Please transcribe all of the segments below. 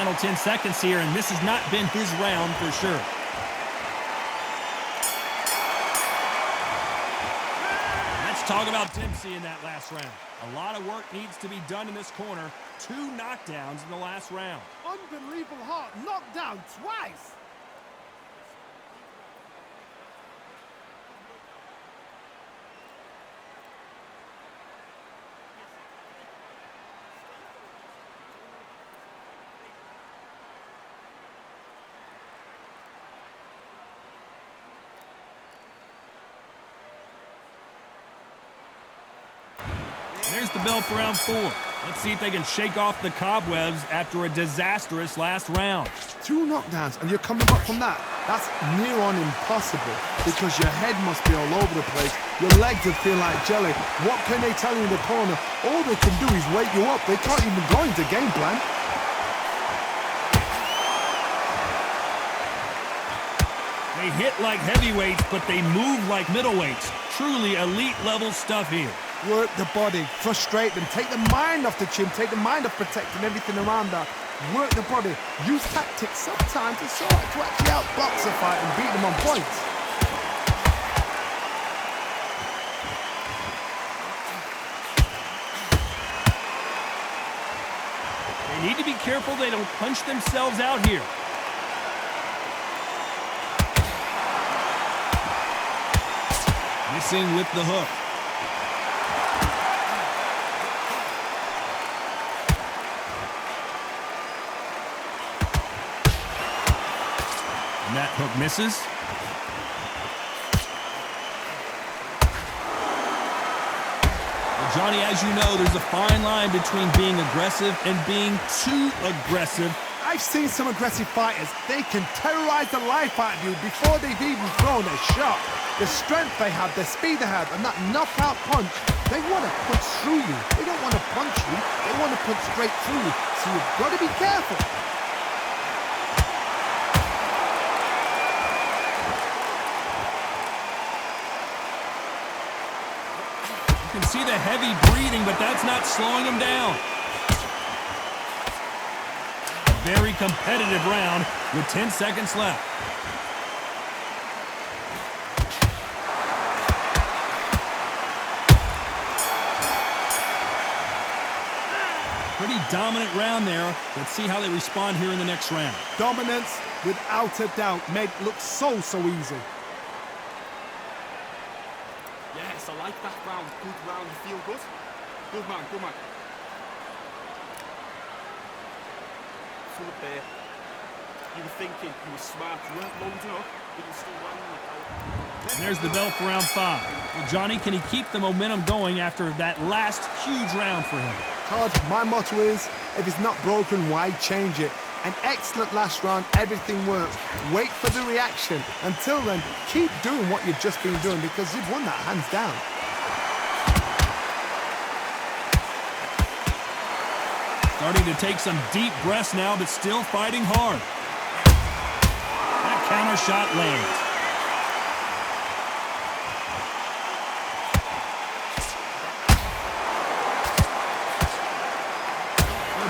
Final 10 seconds here, and this has not been his round for sure. Let's talk about Dempsey in that last round. A lot of work needs to be done in this corner. 2 knockdowns in the last round. Unbelievable heart, knocked down twice. There's the bell for round 4. Let's see if they can shake off the cobwebs after a disastrous last round. 2 knockdowns and you're coming back from that. That's near on impossible because your head must be all over the place. Your legs will feel like jelly. What can they tell you in the corner? All they can do is wake you up. They can't even go into game plan. They hit like heavyweights, but they move like middleweights. Truly elite level stuff here. Work the body, frustrate them, take the mind off the chin, take the mind off protecting everything around that. Work the body, use tactics sometimes to actually outbox a fight and beat them on points. They need to be careful they don't punch themselves out here. Missing with the hook. And that hook misses. Well, Johnny, as you know, there's a fine line between being aggressive and being too aggressive. I've seen some aggressive fighters. They can terrorize the life out of you before they've even thrown a shot. The strength they have, the speed they have, and that knockout punch, they want to punch through you. They don't want to punch you. They want to punch straight through you. So you've got to be careful. You can see the heavy breathing, but that's not slowing him down. A very competitive round with 10 seconds left. Pretty dominant round there. Let's see how they respond here in the next round. Dominance, without a doubt, made it look so easy. Yes, I like that round. Good round. You feel good? Good man, good man. Full up there. You were thinking, you were smart. You weren't loading up, but you still ran like that. And there's the bell for round 5. Well, Johnny, can he keep the momentum going after that last huge round for him? Todd, my motto is, if it's not broken, why change it? An excellent last round, everything works. Wait for the reaction. Until then, keep doing what you've just been doing because you've won that hands down. Starting to take some deep breaths now, but still fighting hard. That counter shot lands.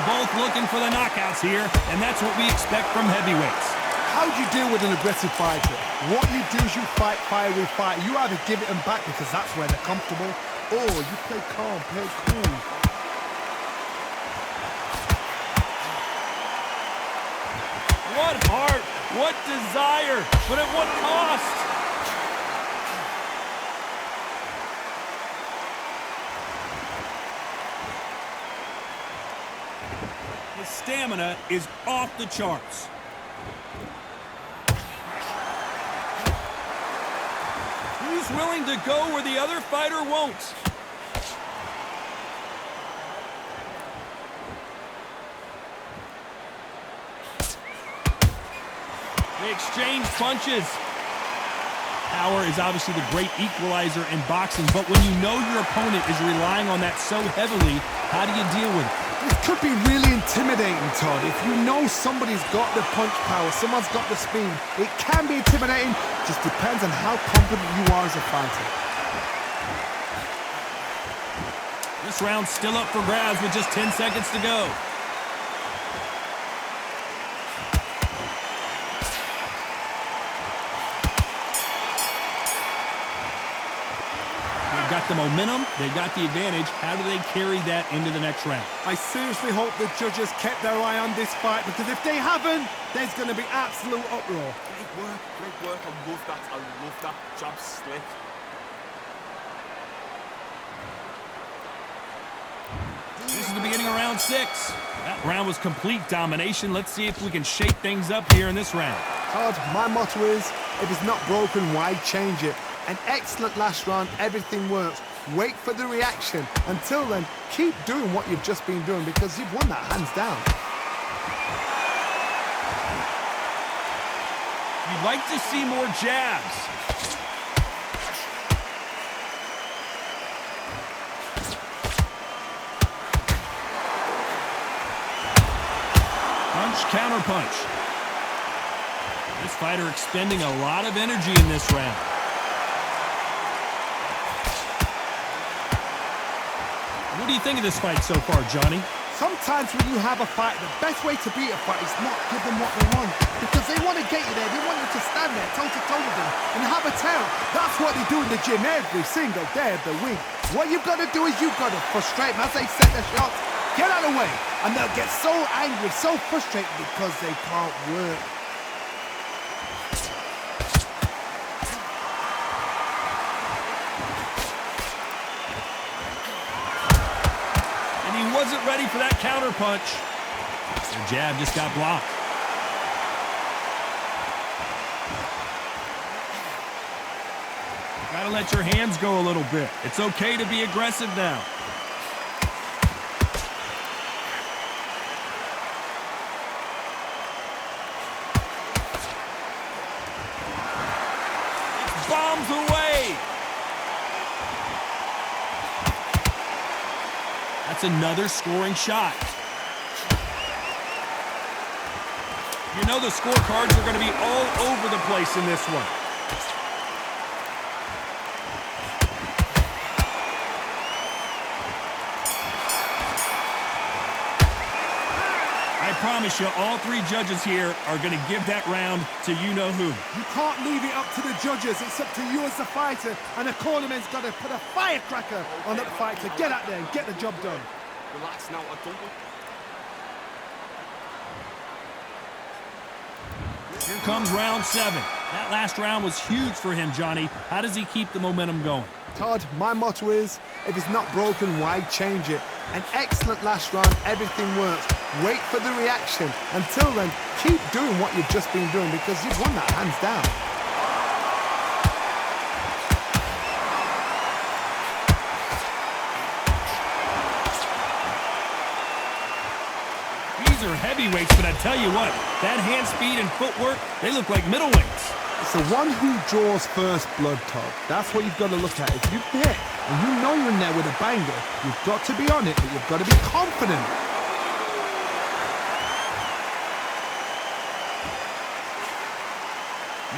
Both looking for the knockouts here, and that's what we expect from heavyweights. How do you deal with an aggressive fighter? What you do is you fight fire with fire. You either give it them back because that's where they're comfortable, or you play calm, play cool. What heart, what desire, but at what cost? His stamina is off the charts. Who's willing to go where the other fighter won't? They exchange punches. Power is obviously the great equalizer in boxing, but when you know your opponent is relying on that so heavily, how do you deal with it? It could be really intimidating, Todd. If you know somebody's got the punch power, someone's got the speed, it can be intimidating. Just depends on how confident you are as a fighter. This round's still up for grabs with just 10 seconds to go. the momentum. They got the advantage. How do they carry that into the next round? I seriously hope the judges kept their eye on this fight, because if they haven't, there's going to be absolute uproar. Great work, great work. I love that. I love that. Jab slick. This is the beginning of round 6. That round was complete domination. Let's see if we can shake things up here in this round. Todd, my motto is, if it's not broken, why change it? An excellent last round, everything works. Wait for the reaction. Until then, keep doing what you've just been doing, because you've won that hands down. You'd like to see more jabs. Punch, counter punch. This fighter expending a lot of energy in this round. What do you think of this fight so far, Johnny? Sometimes when you have a fight, the best way to beat a fight is not give them what they want, because they want to get you there. They want you to stand there toe-to-toe with them and have a tell. That's what they do in the gym every single day of the week. What you've got to do is you've got to frustrate them as they set their shots. Get out of the way, and they'll get so angry, so frustrated, because they can't work. He wasn't ready for that counter punch. The jab just got blocked. Gotta let your hands go a little bit. It's okay to be aggressive now. Bombs away. That's another scoring shot. You know the scorecards are going to be all over the place in this one. I promise you, all 3 judges here are going to give that round to you-know-who. You can't leave it up to the judges. It's up to you as the fighter, and the cornerman's got to put a firecracker on that fight to get out there and get the job done. Relax now. I don't want... Here comes round 7. That last round was huge for him, Johnny. How does he keep the momentum going? Todd, my motto is, if it's not broken, why change it? An excellent last round, everything works. Wait for the reaction. Until then, keep doing what you've just been doing, because you've won that hands down. These are heavyweights, but I tell you what, that hand speed and footwork, they look like middleweights. It's the one who draws first blood, Todd. That's what you've got to look at. If you hit, and you know you're in there with a banger, you've got to be on it, but you've got to be confident.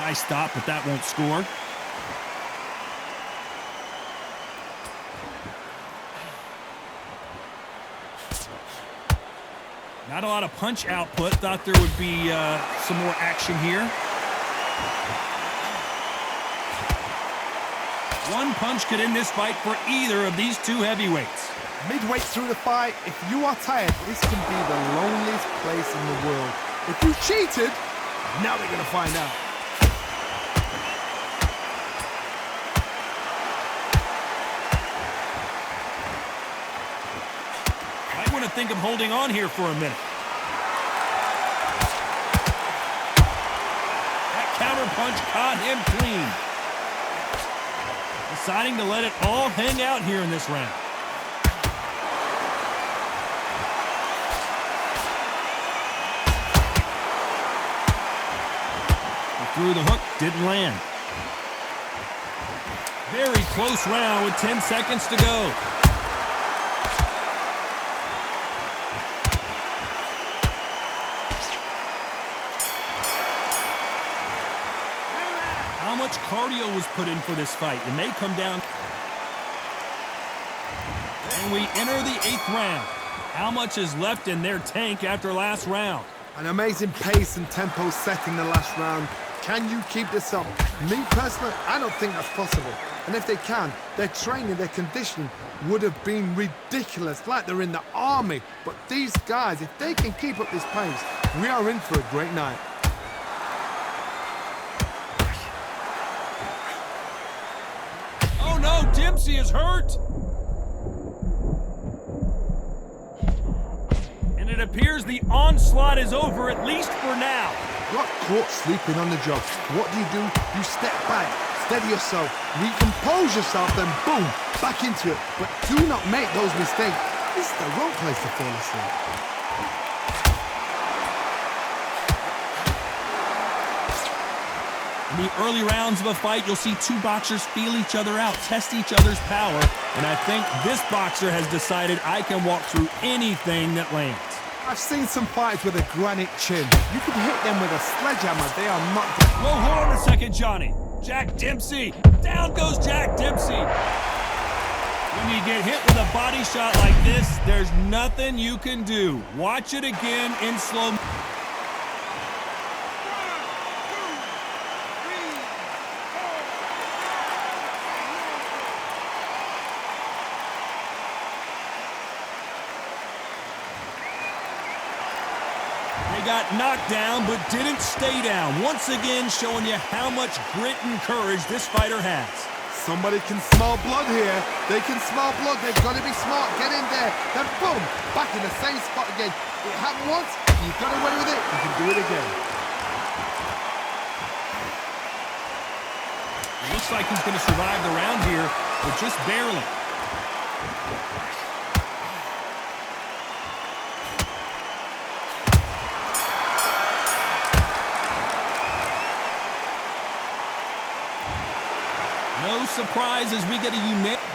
Nice stop, but that won't score. Not a lot of punch output. Thought there would be some more action here. One punch could end this fight for either of these 2 heavyweights. Midway through the fight, if you are tired, this can be the loneliest place in the world. If you cheated, now they're going to find out. Might want to think of holding on here for a minute. That counter punch caught him clean. Deciding to let it all hang out here in this round. He threw the hook, didn't land. Very close round with 10 seconds to go. How much cardio was put in for this fight? It may come down. And we enter the 8th round. How much is left in their tank after last round? An amazing pace and tempo set in the last round. Can you keep this up? Me personally, I don't think that's possible. And if they can, their training, their conditioning would have been ridiculous, like they're in the army. But these guys, if they can keep up this pace, we are in for a great night. Oh no, Dempsey is hurt! And it appears the onslaught is over, at least for now. Got caught sleeping on the job. What do? You step back, steady yourself, recompose yourself, then boom, back into it. But do not make those mistakes. This is the wrong place to fall asleep. In the early rounds of a fight, you'll see two boxers feel each other out, test each other's power, and I think this boxer has decided I can walk through anything that lands. I've seen some fighters with a granite chin. You can hit them with a sledgehammer. They are not... Whoa, hold on a second, Johnny. Jack Dempsey. Down goes Jack Dempsey. When you get hit with a body shot like this, there's nothing you can do. Watch it again in slow motion. They got knocked down, but didn't stay down. Once again, showing you how much grit and courage this fighter has. Somebody can smell blood here. They can smell blood. They've got to be smart. Get in there. Then boom, back in the same spot again. It happened once. You got away with it. You can do it again. It looks like he's going to survive the round here, but just barely. No surprise as we get a unanimous.